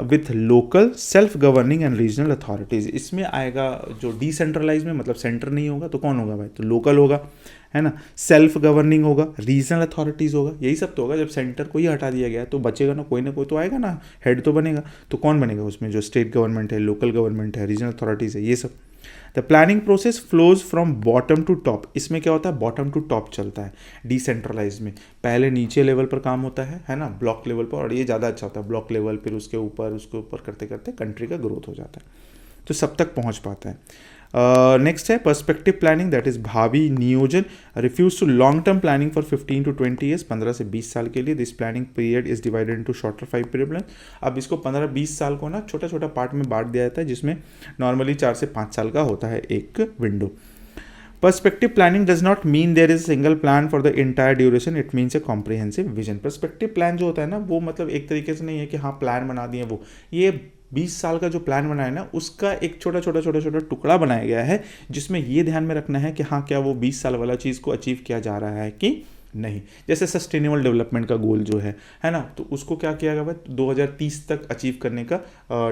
with local self governing and regional authorities. इसमें आएगा जो डिसेंट्रलाइज में, मतलब सेंटर नहीं होगा तो कौन होगा भाई, तो लोकल होगा, है ना, सेल्फ गवर्निंग होगा, रीजनल अथॉरिटीज़ होगा, यही सब तो होगा। जब सेंटर को ही हटा दिया गया तो बचेगा ना कोई तो आएगा ना, हेड तो बनेगा, तो कौन बनेगा उसमें, जो स्टेट गवर्नमेंट है, लोकल गवर्नमेंट है, रीजनल अथॉरिटीज़ है, ये सब। The planning process flows from bottom to top. इसमें क्या होता है, बॉटम टू टॉप चलता है डिसेंट्रलाइज में। पहले नीचे लेवल पर काम होता है ना, ब्लॉक लेवल पर, और ये ज़्यादा अच्छा होता है, ब्लॉक लेवल, फिर उसके ऊपर करते करते कंट्री का ग्रोथ हो जाता है, तो सब तक पहुंच पाता है। नेक्स्ट है पर्सपेक्टिव प्लानिंग, दैट इज भावी नियोजन, refers to long term planning for 15 to 20 years, 15 से 20 साल के लिए। This planning period is divided into shorter 5 period plan. अब इसको 15-20 साल को ना छोटा छोटा पार्ट में बांट दिया जाता है, जिसमें नॉर्मली 4 से 5 साल का होता है एक window. Perspective planning does not mean there is a single plan for the entire duration, it means a comprehensive vision. Perspective plan जो होता है ना, वो मतलब एक तरीके से नहीं है कि हाँ प्लान बना दिए, वो ये 20 साल का जो प्लान बनाया है ना, उसका एक छोटा टुकड़ा बनाया गया है, जिसमें ये ध्यान में रखना है कि हाँ क्या वो 20 साल वाला चीज़ को अचीव किया जा रहा है कि नहीं। जैसे सस्टेनेबल डेवलपमेंट का गोल जो है ना, तो उसको क्या किया गया है, 2030 तक अचीव करने का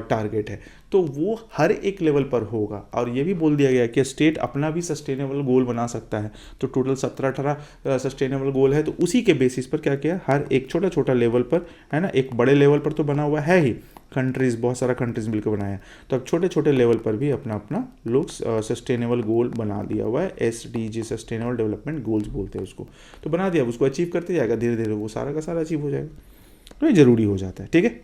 टारगेट है, तो वो हर एक लेवल पर होगा। और ये भी बोल दिया गया कि स्टेट अपना भी सस्टेनेबल गोल बना सकता है, तो टोटल 17-18 सस्टेनेबल गोल है, तो उसी के बेसिस पर क्या किया, हर एक छोटा लेवल पर, है ना, एक बड़े लेवल पर तो बना हुआ है ही, कंट्रीज़, बहुत सारा कंट्रीज़ मिलकर बनाया। तो अब छोटे छोटे लेवल पर भी अपना अपना लोग सस्टेनेबल गोल बना दिया हुआ है, SDG सस्टेनेबल डेवलपमेंट गोल्स बोलते हैं उसको। तो बना दिया, उसको अचीव करते जाएगा, धीरे धीरे वो सारा का सारा अचीव हो जाएगा। तो ये ज़रूरी हो जाता है, ठीक है।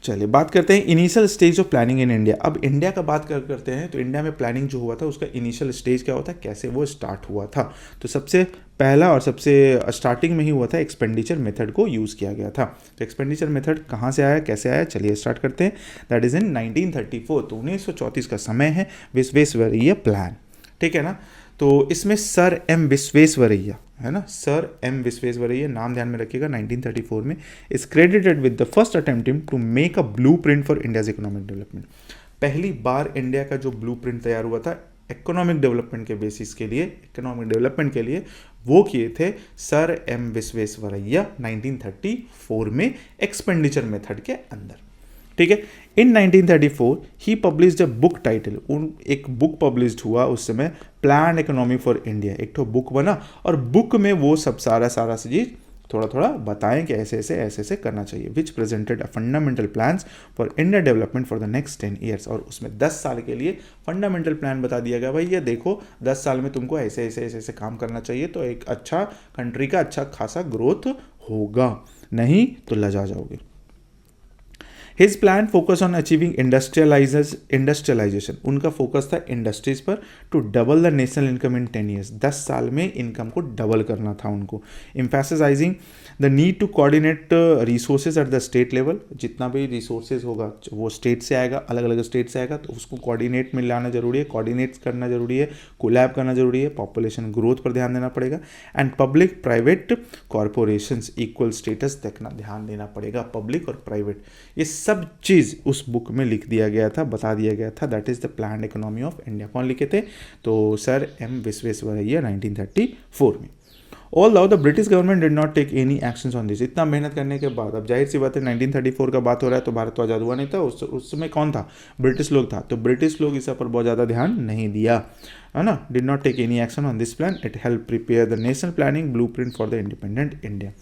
चलिए बात करते हैं initial stage of planning in India. अब इंडिया का बात करते हैं तो इंडिया में प्लानिंग जो हुआ था उसका इनिशियल स्टेज क्या होता है, कैसे वो स्टार्ट हुआ था। तो सबसे पहला और सबसे स्टार्टिंग में ही हुआ था एक्सपेंडिचर मेथड को यूज़ किया गया था। तो एक्सपेंडिचर मेथड कहाँ से आया, कैसे आया, चलिए स्टार्ट करते हैं। That is in 1934। तो 1934 का समय है, विश्वेश्वरैया प्लान, ठीक है ना। तो इसमें सर एम विश्वेश्वरैया, है ना, सर एम विश्वेश्वरैया नाम ध्यान में रखिएगा, 1934 में is credited with the first attempt to make a blueprint for India's economic development. पहली बार इंडिया का जो ब्लूप्रिंट तैयार हुआ था इकोनॉमिक डेवलपमेंट के बेसिस के लिए, इकोनॉमिक डेवलपमेंट के लिए, वो किए थे सर एम विश्वेश्वरैया 1934 में एक्सपेंडिचर मेथड के अंदर, ठीक है। इन 1934 ही पब्लिश्ड अ बुक टाइटल, एक बुक पब्लिश्ड हुआ उस समय, प्लान इकोनॉमी फॉर इंडिया। एक तो बुक बना और बुक में वो सब सारा चीज थोड़ा थोड़ा बताएं कि ऐसे ऐसे करना चाहिए, which presented a fundamental plans for India development for the next 10 years. और उसमें 10 साल के लिए फंडामेंटल प्लान बता दिया गया, भाई ये देखो 10 साल में तुमको ऐसे काम करना चाहिए, तो एक अच्छा कंट्री का अच्छा खासा ग्रोथ होगा, नहीं तो लजा जाओगे। His plan focus on achieving industrialization, उनका फोकस था इंडस्ट्रीज पर, to double the national income in 10 years, 10 साल में इनकम को डबल करना था उनको। Emphasizing the need to coordinate resources at the state level, जितना भी रिसोर्सेज होगा वो स्टेट से आएगा, अलग अलग स्टेट से आएगा, तो उसको कोऑर्डिनेट में लाना जरूरी है, कोऑर्डिनेट करना जरूरी है, कोलैब करना जरूरी है, पॉपुलेशन ग्रोथ पर ध्यान देना पड़ेगा, and public private corporations equal status देखना ध्यान देना पड़ेगा, पब्लिक और प्राइवेट, ये सब चीज़ उस बुक में लिख दिया गया था, बता दिया गया था। That is the plan economy of India. कौन लिखे थे, तो सर एम विश्वेश्वरैया 1934 में। Although the British government did not take any actions on this. इतना मेहनत करने के बाद, अब जाहिर सी बात है 1934 का बात हो रहा है, तो भारत तो आज़ाद हुआ नहीं था, उस समय कौन था, ब्रिटिश लोग था, तो ब्रिटिश लोग इस पर बहुत ज़्यादा ध्यान नहीं दिया, है ना। Did not take any action on this plan, it help prepare the national planning blueprint for the independent India.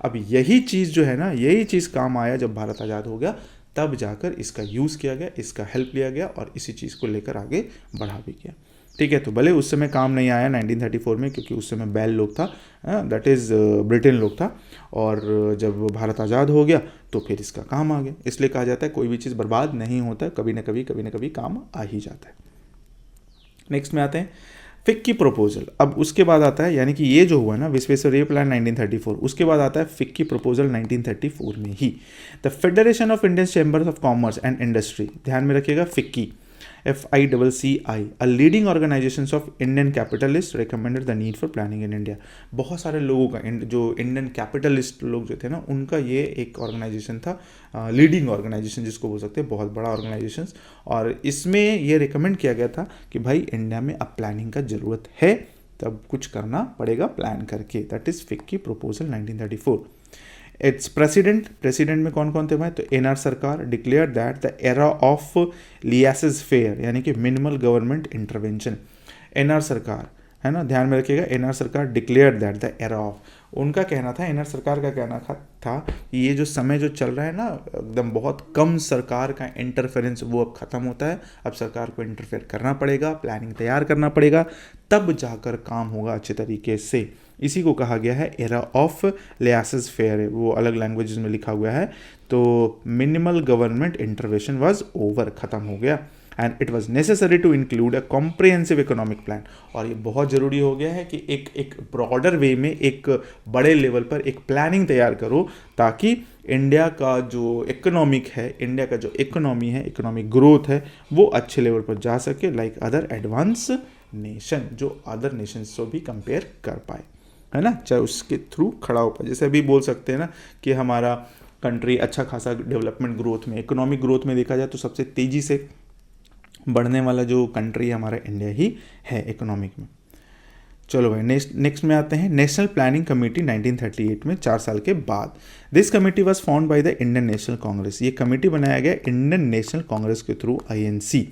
अब यही चीज़ जो है ना, यही चीज़ काम आया जब भारत आज़ाद हो गया, तब जाकर इसका यूज़ किया गया, इसका हेल्प लिया गया और इसी चीज़ को लेकर आगे बढ़ा भी गया, ठीक है। तो भले उस समय काम नहीं आया 1934 में, क्योंकि उस समय बैल लोग था, दैट इज़ ब्रिटेन लोग था, और जब भारत आज़ाद हो गया तो फिर इसका काम आ गया। इसलिए कहा जाता है कोई भी चीज़ बर्बाद नहीं होता, कभी ना कभी काम आ ही जाता है। नेक्स्ट में आते हैं फिक की प्रपोजल। अब उसके बाद आता है, यानी कि ये जो हुआ ना विश्वेश्वरैया प्लान 1934, उसके बाद आता है फिक की प्रपोजल 1934 में ही। The federation of Indian chambers of commerce and industry, ध्यान में रखिएगा, FICCI, FICCI, a leading organizations of Indian capitalists recommended the need for planning in India। बहुत सारे लोगों का, जो इंडियन कैपिटलिस्ट लोग जो थे ना, उनका ये एक ऑर्गेनाइजेशन था, लीडिंग ऑर्गेनाइजेशन जिसको बोल सकते हैं, बहुत बड़ा ऑर्गेनाइजेशन, और इसमें ये रिकमेंड किया गया था कि भाई इंडिया में अब प्लानिंग का ज़रूरत है, तब कुछ करना पड़ेगा प्लान करके। That is FICCI proposal 1934। Its president में कौन कौन थे भाई, तो NR Sarkar declare that the era of laissez faire, यानी कि मिनिमल गवर्नमेंट इंटरवेंशन। NR सरकार, है ना, ध्यान में रखिएगा, NR Sarkar declare that the era of, उनका कहना था, NR सरकार का कहना था कि ये जो समय जो चल रहा है ना, एकदम बहुत कम सरकार का इंटरफेरेंस वो अब ख़त्म होता है, अब सरकार को इंटरफेयर करना पड़ेगा, प्लानिंग तैयार करना पड़ेगा, तब जाकर काम होगा अच्छे तरीके से। इसी को कहा गया है एरा ऑफ लियासेस फेयर, वो अलग लैंग्वेजेस में लिखा हुआ है। तो minimal government intervention was over, ख़त्म हो गया, and it was necessary to include a comprehensive economic plan. और ये बहुत ज़रूरी हो गया है कि एक ब्रॉडर वे में, एक बड़े लेवल पर एक प्लानिंग तैयार करो, ताकि इंडिया का जो इकोनॉमिक है, इंडिया का जो इकोनॉमी है, इकोनॉमिक ग्रोथ है, वो अच्छे लेवल पर जा सके, लाइक अदर एडवांस नेशन, जो अदर नेशन से भी कंपेयर कर पाए, है ना, चाहे उसके थ्रू खड़ा हो पाए। जैसे अभी बोल सकते हैं ना कि हमारा कंट्री अच्छा खासा डेवलपमेंट ग्रोथ में, इकोनॉमिक ग्रोथ में देखा जाए तो सबसे तेज़ी से बढ़ने वाला जो कंट्री हमारा इंडिया ही है इकोनॉमिक में। चलो भाई नेक्स्ट में आते हैं, नेशनल प्लानिंग कमेटी 1938 में, 4 साल के बाद। This committee was found by the Indian national Congress, ये कमेटी बनाया गया इंडियन नेशनल कांग्रेस के through, INC।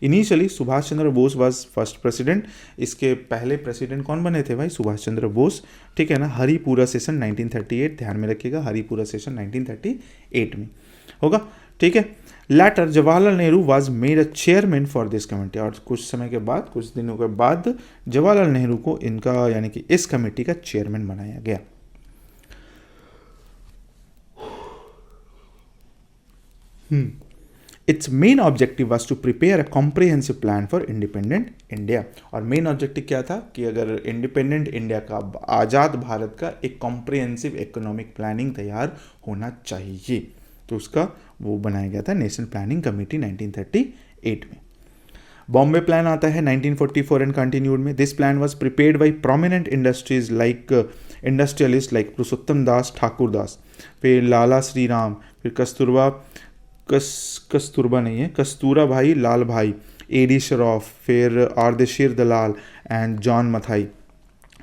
Initially Subhash Chandra Bose was first president, इसके पहले प्रेसिडेंट कौन बने थे भाई, सुभाष चंद्र बोस, ठीक है ना। हरिपुरा सेशन 1938, ध्यान में रखिएगा, हरिपुरा सेशन 1938 में। होगा, ठीक है। Later, Jawaharlal Nehru was made a chairman for this committee, और कुछ समय के बाद, कुछ दिनों के बाद जवाहरलाल नेहरू को इनका यानी कि इस कमेटी का चेयरमैन बनाया गया। Its main objective was to prepare a comprehensive plan for independent India, और मेन ऑब्जेक्टिव क्या था कि अगर इंडिपेंडेंट इंडिया का, आज़ाद भारत का एक कॉम्प्रिहेंसिव इकोनॉमिक प्लानिंग तैयार होना चाहिए, तो उसका वो बनाया गया था नेशनल प्लानिंग कमेटी 1938 में। बॉम्बे प्लान आता है 1944 एंड कंटिन्यूड में। This plan was prepared by prominent industries like industrialist like Purushottam Das Thakur Das, फिर लाला श्री राम, फिर कस्तूरा भाई लाल भाई, एडी शरॉफ, फिर आर्देशीर दलाल एंड जॉन मथाई।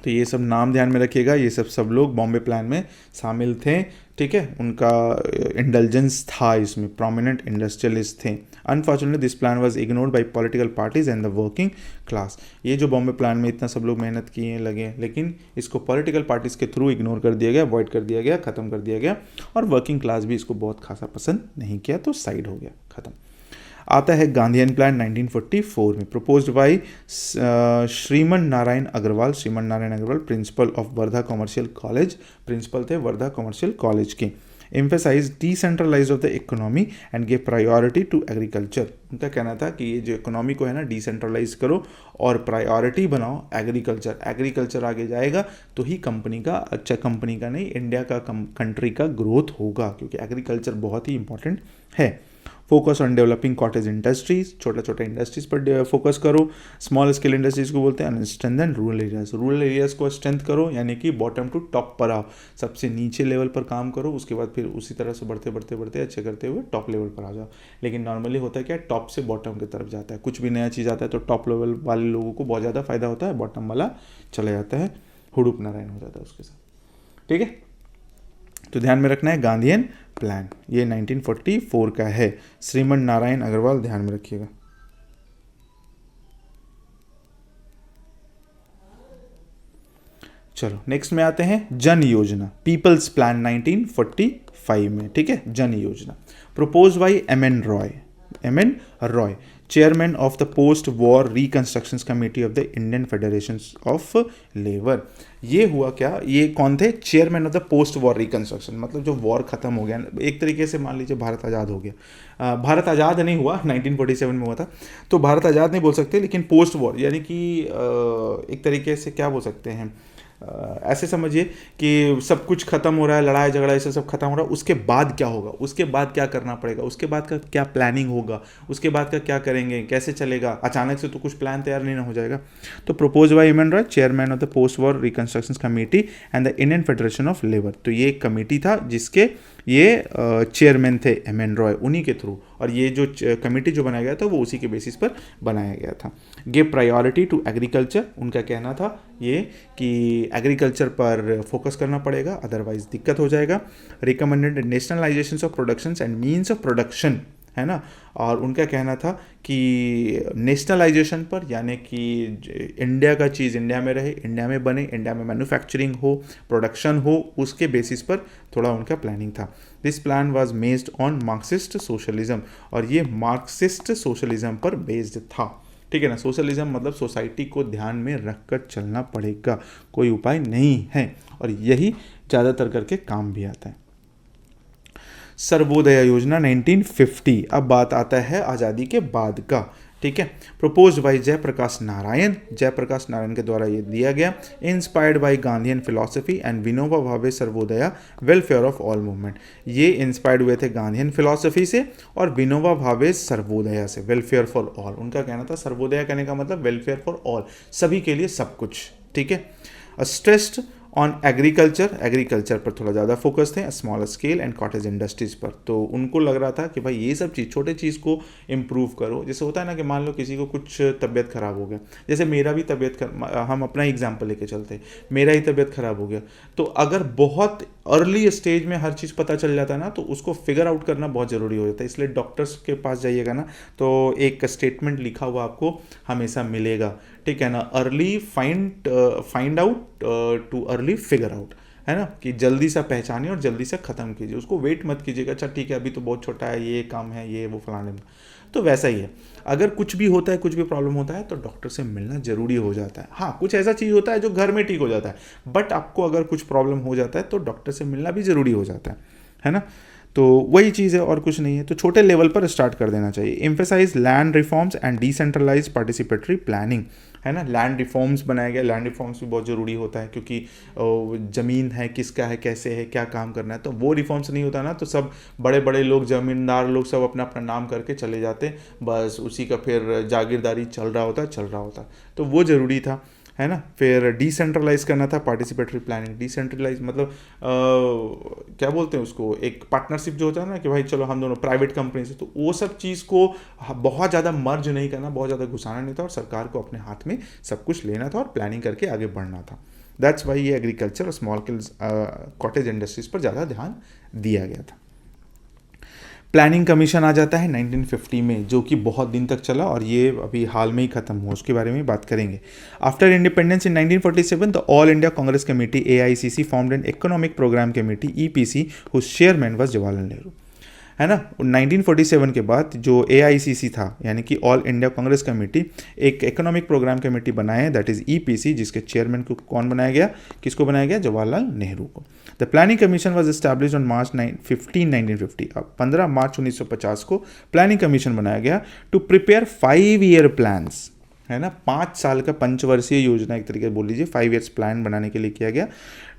तो ये सब नाम ध्यान में रखिएगा, ये सब लोग बॉम्बे प्लान में शामिल थे, ठीक है। उनका इंडल्जेंस था इसमें, प्रोमिनेंट इंडस्ट्रियलिस्ट थे। Unfortunately this plan was ignored bye political parties and the working class. ये जो बॉम्बे प्लान में इतना सब लोग मेहनत किए लगे, लेकिन इसको पॉलिटिकल पार्टीज के थ्रू इग्नोर कर दिया गया, अवॉइड कर दिया गया, ख़त्म कर दिया गया, और वर्किंग क्लास भी इसको बहुत खासा पसंद नहीं किया, तो साइड हो गया, ख़त्म। आता है गांधीयन प्लान 1944 में, proposed by Shriman Narayan Agarwal. Shriman Narayan Agarwal principal of Wardha commercial college, principal थे वर्धा कॉमर्शियल कॉलेज के। Emphasize decentralize of the economy and give priority to agriculture. उनका कहना था कि ये जो इकोनॉमी को है ना, डिसेंट्रलाइज करो और प्रायोरिटी बनाओ एग्रीकल्चर। एग्रीकल्चर आगे जाएगा तो ही कंपनी का, अच्छा कंपनी का नहीं, इंडिया का, कंट्री का ग्रोथ होगा, क्योंकि एग्रीकल्चर बहुत ही इंपॉर्टेंट है। Focus on developing cottage industries, छोटा छोटा इंडस्ट्रीज पर फोकस करो। स्मॉल स्केल इंडस्ट्रीज को बोलते हैं। Strengthen rural areas, rural areas को स्ट्रेंथ करो, यानी कि बॉटम टू टॉप पर आओ, सबसे नीचे लेवल पर काम करो, उसके बाद फिर उसी तरह से बढ़ते बढ़ते बढ़ते अच्छे करते हुए टॉप लेवल पर आ जाओ। लेकिन नॉर्मली होता है क्या, टॉप से बॉटम की तरफ जाता है, कुछ भी नया चीज़ आता है तो टॉप लेवल वाले लोगों को बहुत ज़्यादा फायदा होता है, बॉटम वाला चला जाता है, हुड़ूप नारायण हो जाता है उसके साथ, ठीक है। तो ध्यान में रखना है गांधीयन प्लान, ये 1944 का है। श्रीमन नारायण अग्रवाल, ध्यान में रखिएगा। चलो नेक्स्ट में आते हैं जन योजना, पीपल्स प्लान 1945 में, ठीक है। Jan Yojana propose by M N Roy, chairman of the post war reconstruction committee of the Indian federation of labour. ये हुआ क्या, ये कौन थे, chairman of the post war reconstruction, मतलब जो वॉर खत्म हो गया, एक तरीके से मान लीजिए भारत आज़ाद हो गया। भारत आज़ाद नहीं हुआ, 1947 में हुआ था, तो भारत आज़ाद नहीं बोल सकते, लेकिन पोस्ट वॉर यानी कि एक तरीके से क्या बोल सकते हैं, ऐसे समझिए कि सब कुछ खत्म हो रहा है, लड़ाई झगड़ा ऐसे सब खत्म हो रहा है, उसके बाद क्या होगा, उसके बाद क्या करना पड़ेगा, उसके बाद का क्या प्लानिंग होगा, उसके बाद का क्या करेंगे, कैसे चलेगा, अचानक से तो कुछ प्लान तैयार नहीं हो जाएगा। तो propose by M N Roy, chairman of the post war reconstruction committee and the Indian federation of labour. तो ये एक कमेटी था जिसके ये चेयरमैन थे एम एन रॉय, उन्हीं के थ्रू, और ये जो कमेटी जो बनाया गया था वो उसी के बेसिस पर बनाया गया था। गिव प्रायोरिटी टू एग्रीकल्चर, उनका कहना था ये कि एग्रीकल्चर पर फोकस करना पड़ेगा, अदरवाइज दिक्कत हो जाएगा। Recommended nationalisation of production and means of production, है ना, और उनका कहना था कि नेशनलाइजेशन पर, यानी कि इंडिया का चीज़ इंडिया में रहे, इंडिया में बने, इंडिया में मैन्युफैक्चरिंग हो, प्रोडक्शन हो, उसके बेसिस पर थोड़ा उनका प्लानिंग था। This plan was based on Marxist socialism, और ये मार्क्सिस्ट सोशलिज्म पर बेस्ड था, ठीक है ना। सोशलिज्म मतलब सोसाइटी को ध्यान में रखकर चलना पड़ेगा, कोई उपाय नहीं है, और यही ज़्यादातर करके काम भी आता है। सर्वोदय योजना 1950, अब बात आता है आज़ादी के बाद का, ठीक है। प्रपोज बाय जयप्रकाश नारायण, जयप्रकाश नारायण के द्वारा ये दिया गया। Inspired by Gandhian philosophy and Vinoba Bhave Sarvodaya welfare of all movement, ये इंस्पायर्ड हुए थे गांधीयन फिलॉसफी से और विनोबा भावे सर्वोदया से, वेलफेयर फॉर ऑल। उनका कहना था, सर्वोदया कहने का मतलब वेलफेयर फॉर ऑल, सभी के लिए सब कुछ, ठीक है। स्ट्रेस्ड ऑन एग्रीकल्चर, एग्रीकल्चर पर थोड़ा ज़्यादा फोकस थे, small scale and cottage industries पर। तो उनको लग रहा था कि भाई ये सब चीज़, छोटे चीज़ को इम्प्रूव करो। जैसे होता है ना कि मान लो किसी को कुछ तबीयत ख़राब हो गया, जैसे मेरा भी हम अपना एग्जाम्पल लेके चलते हैं, मेरा ही तबीयत ख़राब हो गया, तो अगर बहुत अर्ली स्टेज में हर चीज़ पता चल जाता है ना, तो उसको फिगर आउट करना बहुत ज़रूरी हो जाता है। इसलिए डॉक्टर्स के पास जाइएगा ना, तो एक स्टेटमेंट लिखा हुआ आपको हमेशा मिलेगा, ठीक है ना, early find out too early figure out, है ना, कि जल्दी से पहचानिए और जल्दी से ख़त्म कीजिए, उसको वेट मत कीजिएगा, अच्छा ठीक है अभी तो बहुत छोटा है, ये काम है, ये वो फलाने में। तो वैसा ही है, अगर कुछ भी होता है, कुछ भी प्रॉब्लम होता है तो डॉक्टर से मिलना ज़रूरी हो जाता है। हाँ, कुछ ऐसा चीज़ होता है जो घर में ठीक हो जाता है, बट आपको अगर कुछ प्रॉब्लम हो जाता है तो डॉक्टर से मिलना भी ज़रूरी हो जाता है ना। तो वही चीज़ है और कुछ नहीं है। तो छोटे लेवल पर स्टार्ट कर देना चाहिए। Emphasize land reforms and decentralize participatory planning, है ना, लैंड रिफॉर्म्स बनाया गया। लैंड रिफॉर्म्स भी बहुत ज़रूरी होता है, क्योंकि ज़मीन है, किसका है, कैसे है, क्या काम करना है, तो वो रिफॉर्म्स नहीं होता ना तो सब बड़े बड़े लोग, ज़मींदार लोग सब अपना अपना नाम करके चले जाते, बस उसी का फिर जागीरदारी चल रहा होता। तो वो ज़रूरी था, है ना। फिर डिसेंट्रलाइज करना था, पार्टिसिपेटरी प्लानिंग। डिसेंट्रलाइज मतलब क्या बोलते हैं उसको, एक पार्टनरशिप जो होता है ना, कि भाई चलो हम दोनों प्राइवेट कंपनी से, तो वो सब चीज़ को बहुत ज़्यादा मर्ज नहीं करना, बहुत ज़्यादा घुसाना नहीं था, और सरकार को अपने हाथ में सब कुछ लेना था और प्लानिंग करके आगे बढ़ना था। दैट्स वाई ये एग्रीकल्चर और स्मॉल कॉटेज इंडस्ट्रीज पर ज़्यादा ध्यान दिया गया था। प्लानिंग कमीशन आ जाता है 1950 में, जो कि बहुत दिन तक चला और ये अभी हाल में ही खत्म हुआ, उसके बारे में बात करेंगे। After independence in 1947 the all India Congress committee AICC formed an economic program committee EPC whose chairman was Jawaharlal Nehru, है ना। 1947 के बाद जो AICC था, यानी कि ऑल इंडिया कांग्रेस कमेटी, एक इकोनॉमिक प्रोग्राम कमेटी बनाए, दैट इज EPC, जिसके चेयरमैन को कौन बनाया गया, किसको बनाया गया, जवाहरलाल नेहरू को। The planning commission was establish on March 1950। अब 15 मार्च 1950 को प्लानिंग कमीशन बनाया गया टू प्रिपेयर 5-year प्लान्स, है ना, 5 साल का पंचवर्षीय योजना, एक तरीके से बोल लीजिए 5 years प्लान बनाने के लिए किया गया।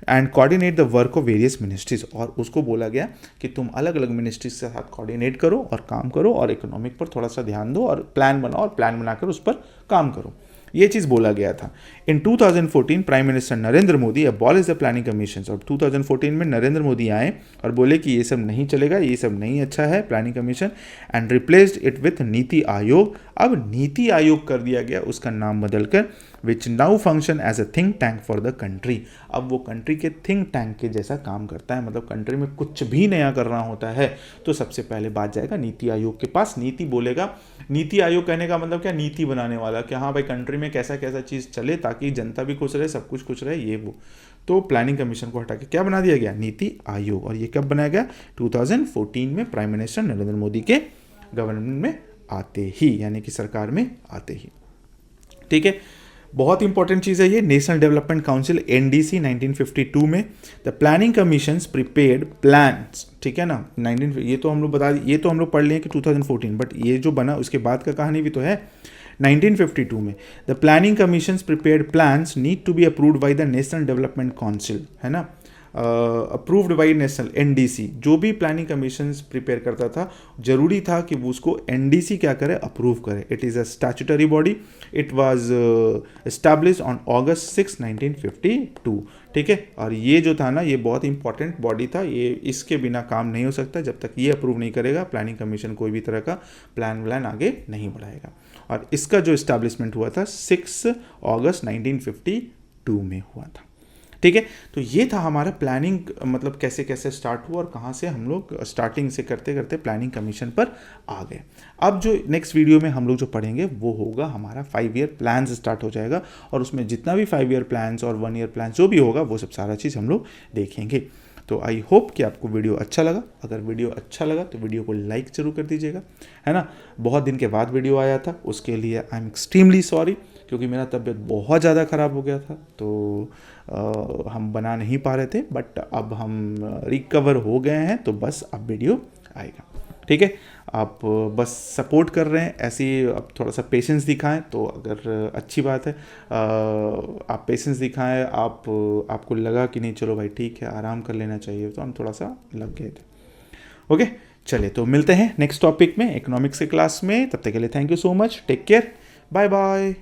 And coordinate the work of various ministries, और उसको बोला गया कि तुम अलग अलग मिनिस्ट्रीज के साथ कोऑर्डिनेट करो और काम करो और इकोनॉमिक पर थोड़ा सा ध्यान दो और प्लान बनाओ और प्लान बनाकर उस पर काम करो, ये चीज़ बोला गया था। इन 2014 prime minister Narendra Modi abolish the planning commission. और 2014 में नरेंद्र मोदी आए और बोले कि ये सब नहीं चलेगा, ये सब नहीं अच्छा है planning commission, and replaced it with NITI Aayog. अब नीति आयोग कर दिया गया, उसका नाम बदलकर, which now function as a think tank for the country. अब वो कंट्री के थिंक टैंक के जैसा काम करता है, मतलब कंट्री में कुछ भी नया करना होता है तो सबसे पहले बात जाएगा नीति आयोग के पास, नीति बोलेगा। नीति आयोग कहने का मतलब क्या, नीति बनाने वाला, कि हाँ भाई कंट्री में कैसा कैसा चीज़ चले ताकि जनता भी खुश रहे, सब कुछ खुश रहे, ये वो। तो प्लानिंग कमीशन को हटा के क्या बना दिया गया, नीति आयोग। और ये कब बनाया गया, 2014 में, प्राइम मिनिस्टर नरेंद्र मोदी के गवर्नमेंट में आते ही, यानी कि सरकार में आते ही। ठीक है, बहुत इंपॉर्टेंट चीज़ है ये। नेशनल डेवलपमेंट काउंसिल NDC 1952 में the planning commissions prepared plans, ठीक है ना। 19 ये तो हम लोग बता, ये तो हम लोग पढ़ लिए कि 2014, बट ये जो बना उसके बाद का कहानी भी तो है। 1952 में the planning commissions prepared plans need to be approved by the national development council, है ना, अप्रूव्ड बाई नेशनल NDC। जो भी प्लानिंग कमीशन प्रिपेयर करता था, जरूरी था कि वो उसको NDC क्या करे, अप्रूव करे। It is a statutory body. It was establish on August 6, 1952। ठीक है, और ये जो था ना, ये बहुत इंपॉर्टेंट बॉडी था, ये इसके बिना काम नहीं हो सकता। जब तक ये अप्रूव नहीं करेगा प्लानिंग कमीशन कोई भी तरह का प्लान आगे नहीं बढ़ाएगा। और इसका जो इस्टेब्लिशमेंट हुआ था 6 August 1952 में हुआ था। ठीक है, तो ये था हमारा प्लानिंग, मतलब कैसे कैसे स्टार्ट हुआ और कहाँ से हम लोग स्टार्टिंग से करते करते प्लानिंग कमीशन पर आ गए। अब जो नेक्स्ट वीडियो में हम लोग जो पढ़ेंगे वो होगा हमारा 5 ईयर प्लान्स स्टार्ट हो जाएगा, और उसमें जितना भी 5 ईयर प्लान्स और 1 ईयर प्लान्स जो भी होगा वो सब सारा चीज़ हम लोग देखेंगे। तो आई होप कि आपको वीडियो अच्छा लगा। अगर वीडियो अच्छा लगा तो वीडियो को लाइक जरूर कर दीजिएगा, है ना। बहुत दिन के बाद वीडियो आया था, उसके लिए आई एम एक्सट्रीमली सॉरी, क्योंकि मेरा तबीयत बहुत ज़्यादा ख़राब हो गया था, तो हम बना नहीं पा रहे थे, बट अब हम रिकवर हो गए हैं, तो बस अब वीडियो आएगा। ठीक है, आप बस सपोर्ट कर रहे हैं, ऐसे ही अब थोड़ा सा पेशेंस दिखाएं तो अगर अच्छी बात है। आप पेशेंस दिखाएं, आपको लगा कि नहीं चलो भाई ठीक है आराम कर लेना चाहिए, तो हम थोड़ा सा लग गए थे। ओके, चलिए तो मिलते हैं नेक्स्ट टॉपिक में, इकोनॉमिक्स के क्लास में। तब तक के लिए thank you so much, take care, bye bye.